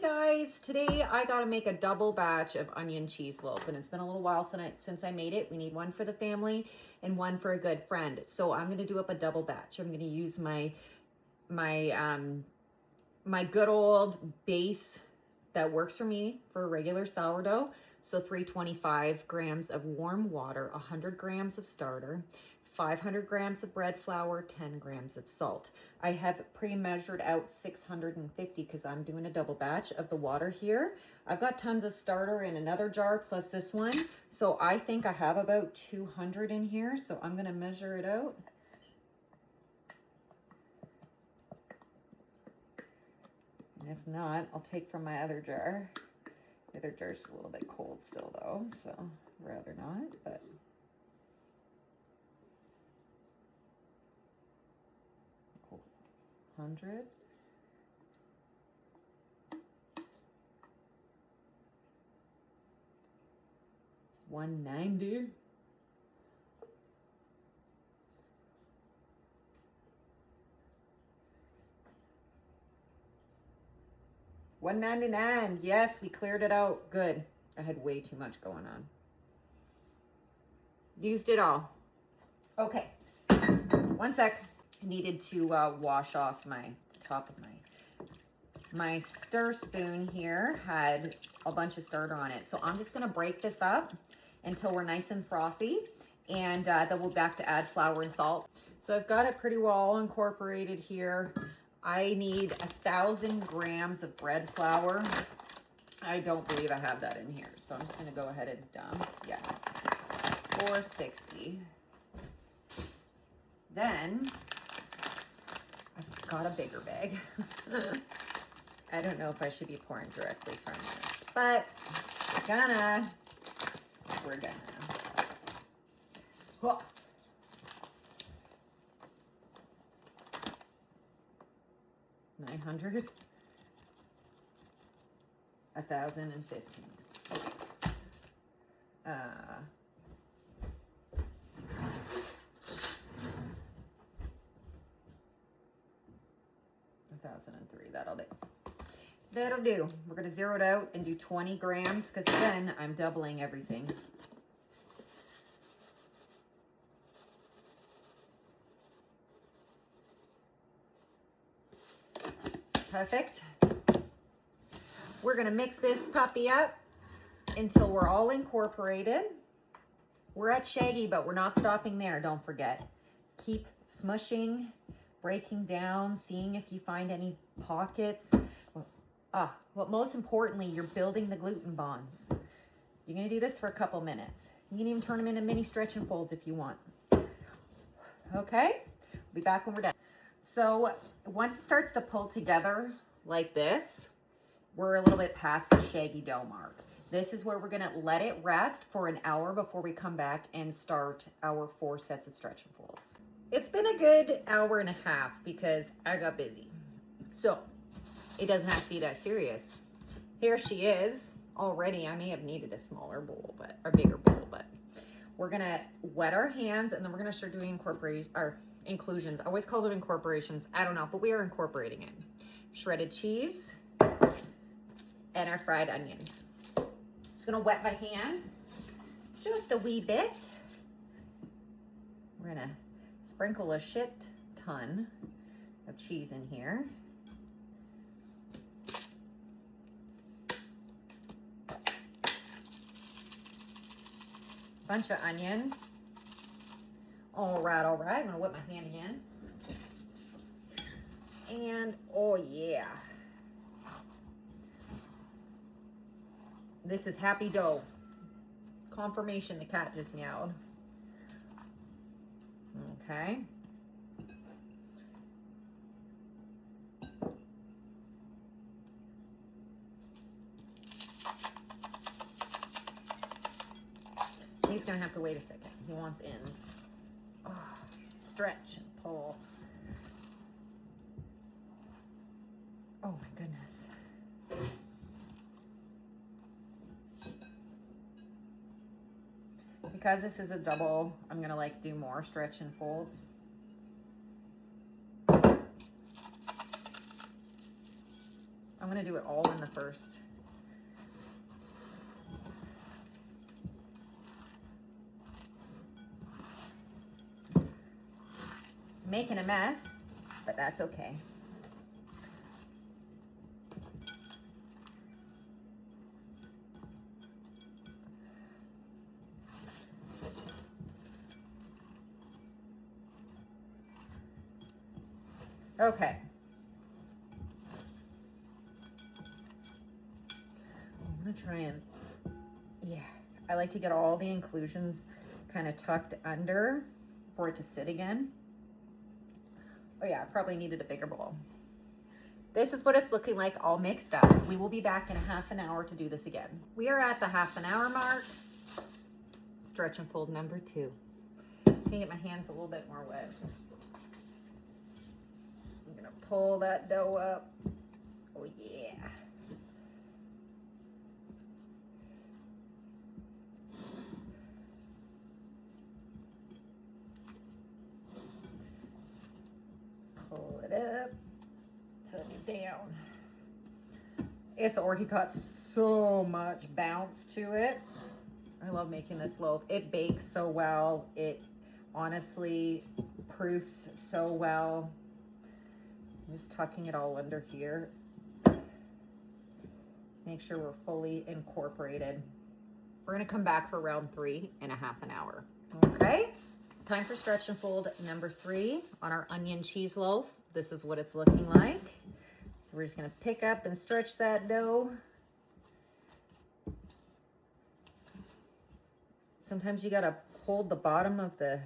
Guys, today I gotta make a double batch of onion cheese loaf, and it's been a little while since I made it. We need one for the family and one for a good friend. So I'm gonna do up a double batch. I'm gonna use my good old base that works for me for regular sourdough. So 325 grams of warm water, 100 grams of starter, 500 grams of bread flour, 10 grams of salt. I have pre-measured out 650 because I'm doing a double batch of the water here. I've got tons of starter in another jar plus this one. So I think I have about 200 in here. So I'm gonna measure it out. And if not, I'll take from my other jar. The other jar's a little bit cold still though, so rather not, but. 100. $190. $199. Yes, we cleared it out. Good. I had way too much going on. Used it all. Okay. One sec. I needed to wash off my top of my stir spoon here. Had a bunch of starter on it. So I'm just going to break this up until we're nice and frothy. And then we'll be back to add flour and salt. So I've got it pretty well incorporated here. I need 1,000 grams of bread flour. I don't believe I have that in here. So I'm just going to go ahead and dump. Yeah. 460. Then I've got a bigger bag. I don't know if I should be pouring directly from this, but we're gonna. Whoa. 900, 1,015. Okay. 1,003, that'll do. That'll do. We're gonna zero it out and do 20 grams because again, I'm doubling everything. Perfect. We're gonna mix this puppy up until we're all incorporated. We're at Shaggy, but we're not stopping there, don't forget. Keep smushing, breaking down, seeing if you find any pockets. Well, most importantly, you're building the gluten bonds. You're gonna do this for a couple minutes. You can even turn them into mini stretch and folds if you want. Okay, we'll be back when we're done. So once it starts to pull together like this, we're a little bit past the shaggy dough mark. This is where we're gonna let it rest for an hour before we come back and start our 4 sets of stretch and folds. It's been a good hour and a half because I got busy. So it doesn't have to be that serious. Here she is already. I may have needed a smaller bowl, but a bigger bowl, but we're gonna wet our hands and then we're gonna start doing inclusions. I always call them incorporations. I don't know, but we are incorporating it. Shredded cheese and our fried onions. Just gonna wet my hand just a wee bit. We're gonna sprinkle a shit ton of cheese in here. Bunch of onion. All right. I'm gonna wet my hand again. And oh yeah. This is happy dough. Confirmation the cat just meowed. Okay. He's gonna have to wait a second. He wants in. Oh, stretch and pull. Oh my goodness. Because this is a double, I'm gonna like do more stretch and folds. I'm gonna do it all in the first. Making a mess, but that's okay. Okay. I'm gonna try and, yeah, I like to get all the inclusions kind of tucked under for it to sit again. Oh yeah, I probably needed a bigger bowl. This is what it's looking like all mixed up. We will be back in a half an hour to do this again. We are at the half an hour mark. Stretch and fold number 2. I'm gonna get my hands a little bit more wet. I'm gonna pull that dough up. Oh yeah. Pull it up, tuck it down. It's already got so much bounce to it. I love making this loaf. It bakes so well. It honestly proofs so well. I'm just tucking it all under here. Make sure we're fully incorporated. We're gonna come back for round 3 in a half an hour. Okay, time for stretch and fold number 3 on our onion cheese loaf. This is what it's looking like. So we're just gonna pick up and stretch that dough. Sometimes you gotta hold the bottom of the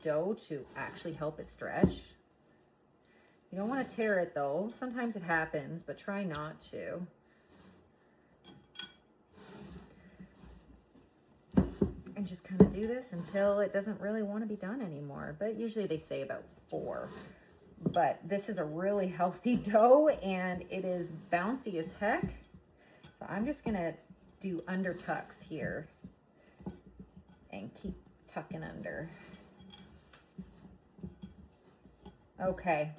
dough to actually help it stretch. You don't want to tear it though. Sometimes it happens, but try not to. And just kind of do this until it doesn't really want to be done anymore. But usually they say about 4. But this is a really healthy dough and it is bouncy as heck. So I'm just gonna do under tucks here and keep tucking under. Okay.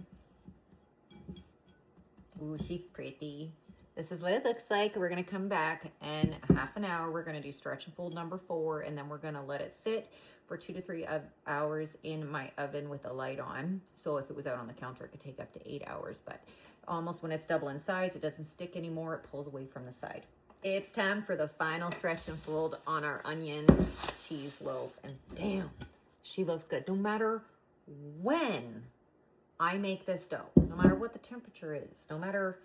Ooh, she's pretty. This is what it looks like. We're gonna come back in half an hour. We're gonna do stretch and fold number 4, and then we're gonna let it sit for 2 to 3 hours in my oven with the light on. So if it was out on the counter, it could take up to 8 hours, but almost when it's double in size, it doesn't stick anymore. It pulls away from the side. It's time for the final stretch and fold on our onion cheese loaf. And damn, she looks good. No matter when I make this dough, no matter what the temperature is, no matter,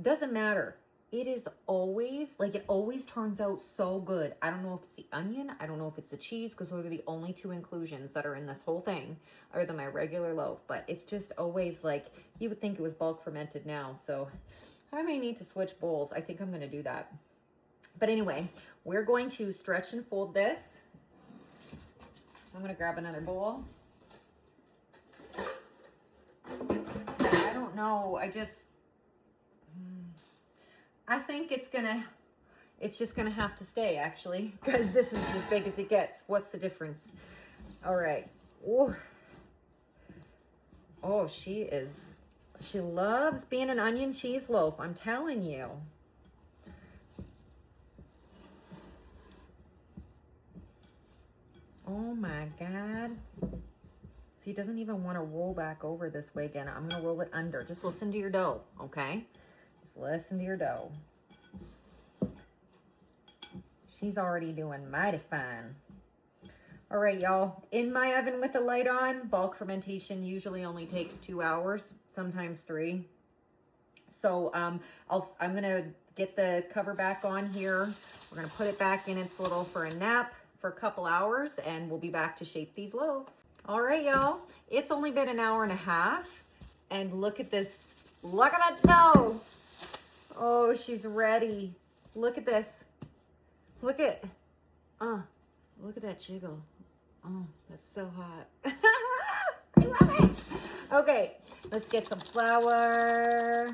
doesn't matter. It is always, like, it always turns out so good. I don't know if it's the onion. I don't know if it's the cheese, because those are the only 2 inclusions that are in this whole thing, other than my regular loaf. But it's just always like, you would think it was bulk fermented now. So I may need to switch bowls. I think I'm going to do that. But anyway, we're going to stretch and fold this. I'm going to grab another bowl. I don't know. I think it's just gonna have to stay, actually, because this is as big as it gets. What's the difference? All right. Oh, she loves being an onion cheese loaf, I'm telling you. Oh my God. See, it doesn't even want to roll back over this way again. I'm gonna roll it under. Just listen to your dough, okay? Just listen to your dough. She's already doing mighty fine. All right, y'all. In my oven with the light on, bulk fermentation usually only takes 2 hours, sometimes 3. So I'm gonna get the cover back on here. We're gonna put it back in its little for a nap for a couple hours, and we'll be back to shape these loaves. All right, y'all. It's only been an hour and a half, and look at this. Look at that dough. Oh, she's ready. Look at this. Look at that jiggle. Oh, that's so hot. I love it. Okay, let's get some flour.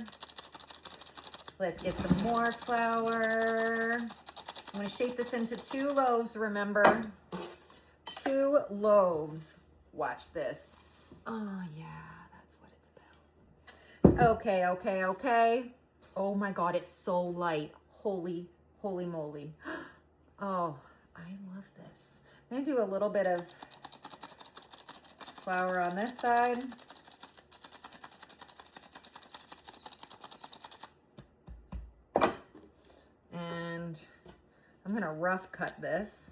Let's get some more flour. I'm gonna shape this into 2 loaves, remember? 2 loaves. Watch this. Oh yeah, that's what it's about. Okay. Oh my God, it's so light. Holy moly. Oh, I love this. I'm gonna do a little bit of flour on this side. And I'm gonna rough cut this.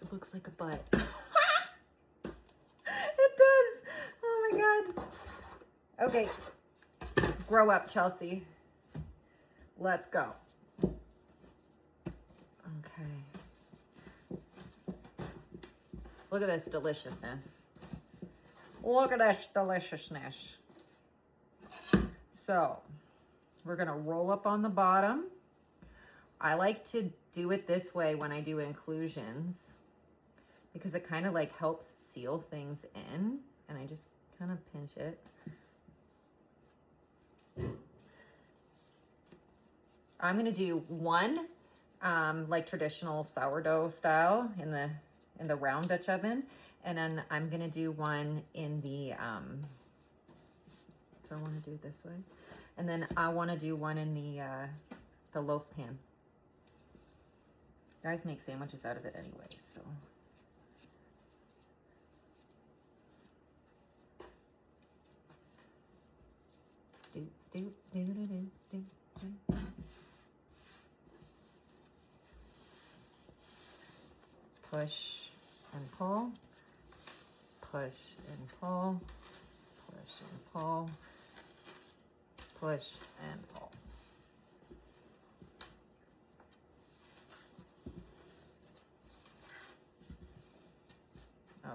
It looks like a butt. It does. Oh my God. Okay. Grow up, Chelsea. Let's go. Okay. Look at this deliciousness. Look at this deliciousness. So, we're gonna roll up on the bottom. I like to do it this way when I do inclusions because it kind of like helps seal things in, and I just kind of pinch it. I'm gonna do one like traditional sourdough style in the round Dutch oven, and then I'm gonna do one in the so I want to do it this way, and then I want to do one in the loaf pan. Guys make sandwiches out of it anyway, so. Push and pull, push and pull, push and pull, push and pull.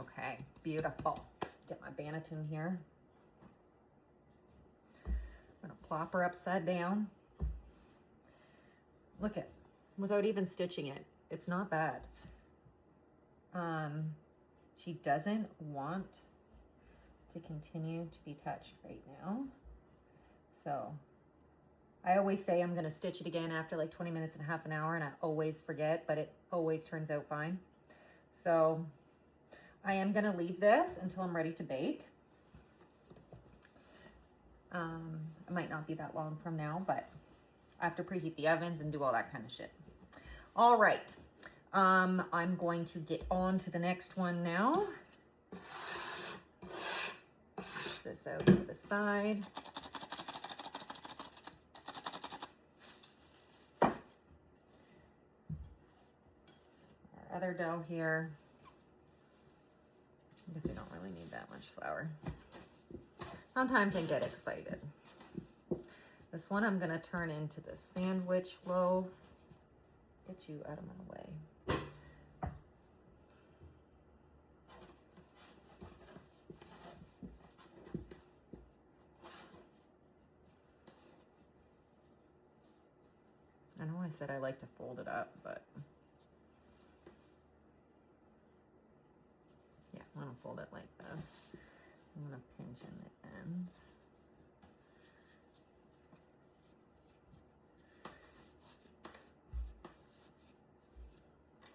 Okay, beautiful. Get my banneton here. I'm gonna plop her upside down. Look at, without even stitching it, it's not bad. She doesn't want to continue to be touched right now. So I always say I'm gonna stitch it again after like 20 minutes and half an hour, and I always forget, but it always turns out fine. So I am gonna leave this until I'm ready to bake. It might not be that long from now, but I have to preheat the ovens and do all that kind of shit. All right, I'm going to get on to the next one now. Push this out to the side. Our other dough here. I guess we don't really need that much flour. Sometimes I get excited. This one I'm gonna turn into the sandwich loaf. Get you out of my way. I know I said I like to fold it up, but yeah, I'm gonna fold it like this. I'm gonna pinch in the ends.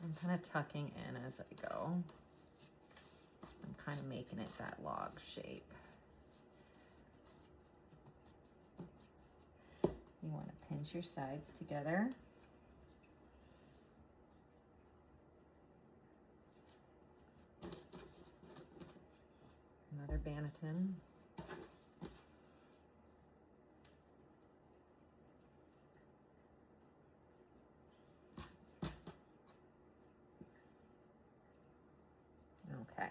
I'm kind of tucking in as I go. I'm kind of making it that log shape. You want to pinch your sides together. Another banneton. Okay.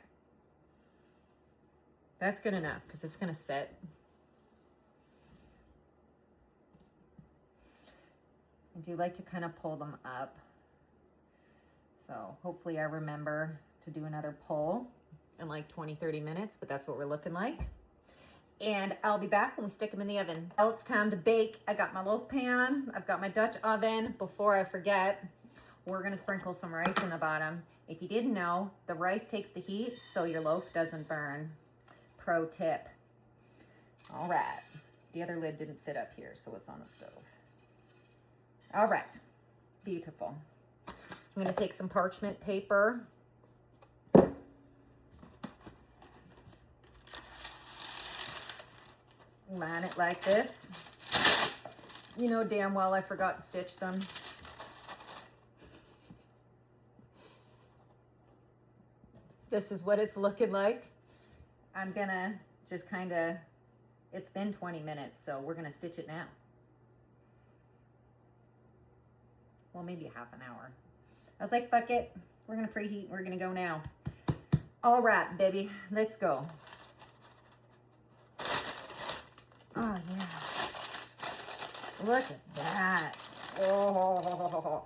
That's good enough because it's going to sit. I do like to kind of pull them up. So hopefully I remember to do another pull in like 20-30 minutes, but that's what we're looking like. And I'll be back when we stick them in the oven. Now it's time to bake. I got my loaf pan. I've got my Dutch oven. Before I forget, we're gonna sprinkle some rice in the bottom. If you didn't know, the rice takes the heat so your loaf doesn't burn. Pro tip. All right. The other lid didn't fit up here, so it's on the stove. All right. Beautiful. I'm gonna take some parchment paper. line it like this. You know damn well I forgot to stitch them. This is what it's looking like. I'm gonna just kind of, it's been 20 minutes, so we're gonna stitch it now. Well, maybe a half an hour. I was like, fuck it. We're gonna preheat, we're gonna go now. All right, baby, let's go. Oh yeah. Look at that. Oh.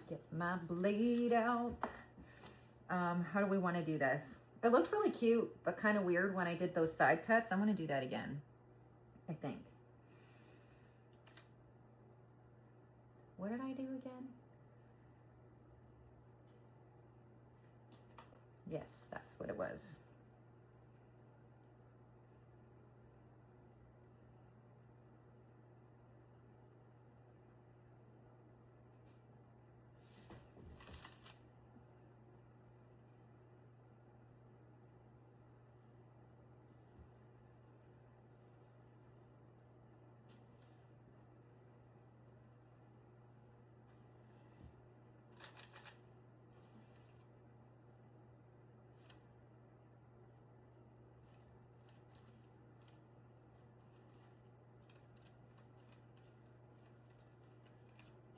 Get my blade out. How do we want to do this? It looked really cute, but kind of weird when I did those side cuts. I'm going to do that again, I think. What did I do again? Yes, that's what it was.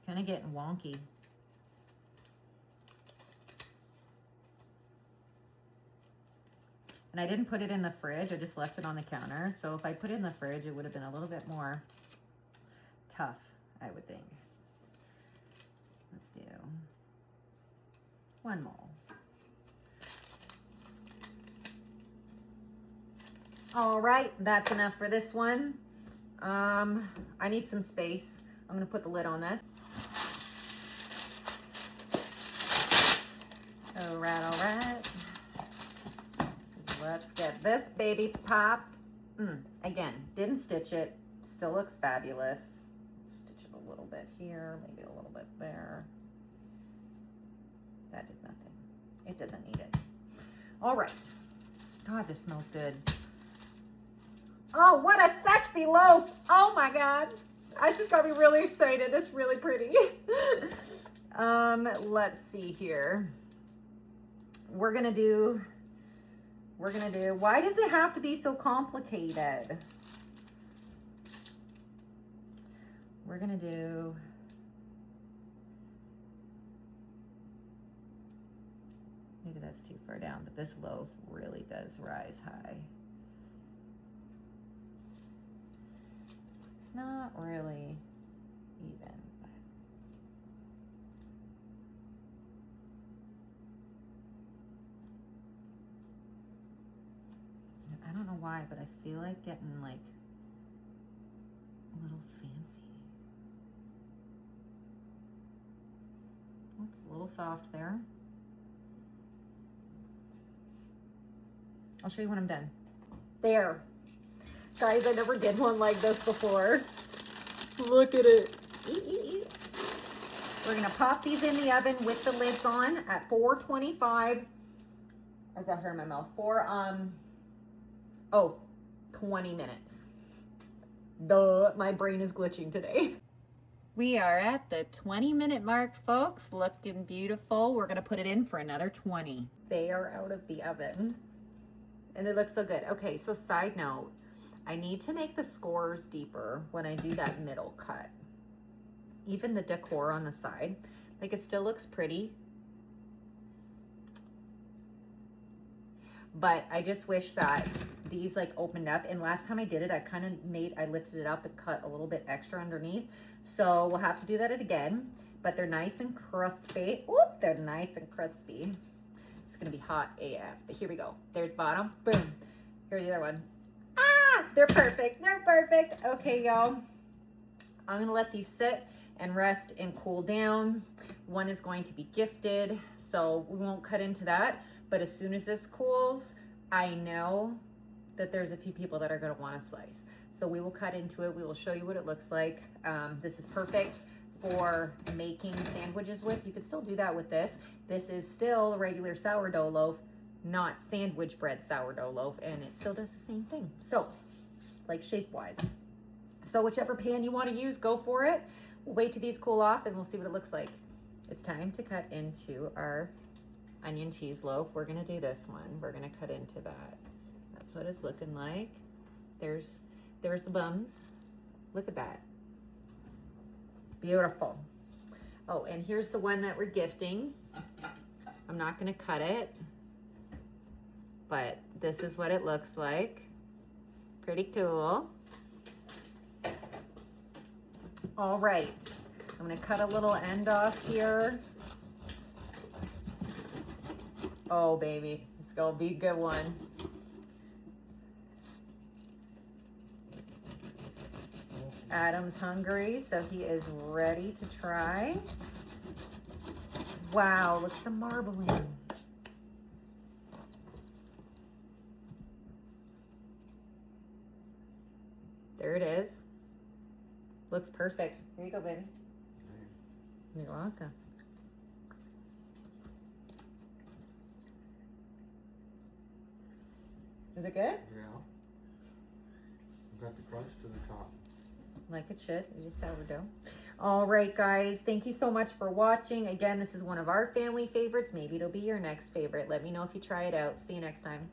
Kind of getting wonky. And I didn't put it in the fridge. I just left it on the counter. So if I put it in the fridge, it would have been a little bit more tough, I would think. Let's do one more. All right, that's enough for this one. I need some space. I'm gonna put the lid on this. All right. Let's get this baby popped. Again, didn't stitch it. Still looks fabulous. Stitch it a little bit here, maybe a little bit there. That did nothing. It doesn't need it. All right. God, this smells good. Oh, what a sexy loaf. Oh my God. I just got me really excited. It's really pretty. Let's see here. We're gonna do, why does it have to be so complicated? We're gonna do, maybe that's too far down, but this loaf really does rise high. It's not really even, but I don't know why, but I feel like getting like a little fancy. Oops, a little soft there. I'll show you when I'm done. There. Guys, I never did one like this before. Look at it. We're gonna pop these in the oven with the lids on at 425. I got hair in my mouth. 20 minutes. My brain is glitching today. We are at the 20-minute mark, folks. Looking beautiful. We're gonna put it in for another 20. They are out of the oven. And it looks so good. Okay, so side note, I need to make the scores deeper when I do that middle cut. Even the decor on the side, like it still looks pretty. But I just wish that these like opened up. And last time I did it, I lifted it up and cut a little bit extra underneath. So we'll have to do that again, but they're nice and crispy. Oop, they're nice and crispy. It's gonna be hot AF, but here we go. There's bottom, boom. Here's the other one. Ah, they're perfect, they're perfect. Okay, y'all, I'm gonna let these sit and rest and cool down. One is going to be gifted, so we won't cut into that. But as soon as this cools, I know that there's a few people that are gonna wanna slice. So we will cut into it. We will show you what it looks like. This is perfect for making sandwiches with. You could still do that with this. This is still a regular sourdough loaf, not sandwich bread sourdough loaf, and it still does the same thing. So, like shape-wise. So whichever pan you want to use, go for it. We'll wait till these cool off and we'll see what it looks like. It's time to cut into our onion cheese loaf. We're gonna do this one. We're gonna cut into that. That's what it's looking like. There's the buns. Look at that. Beautiful. Oh, and here's the one that we're gifting. I'm not gonna cut it, but this is what it looks like. Pretty cool. All right, I'm gonna cut a little end off here. Oh, baby, it's gonna be a good one. Adam's hungry, so he is ready to try. Wow, look at the marbling. There it is. Looks perfect. Here you go, baby. You're welcome. Is it good? Yeah. Got the crunch to the top. Like it should. It is sourdough. All right, guys. Thank you so much for watching. Again, this is one of our family favorites. Maybe it'll be your next favorite. Let me know if you try it out. See you next time.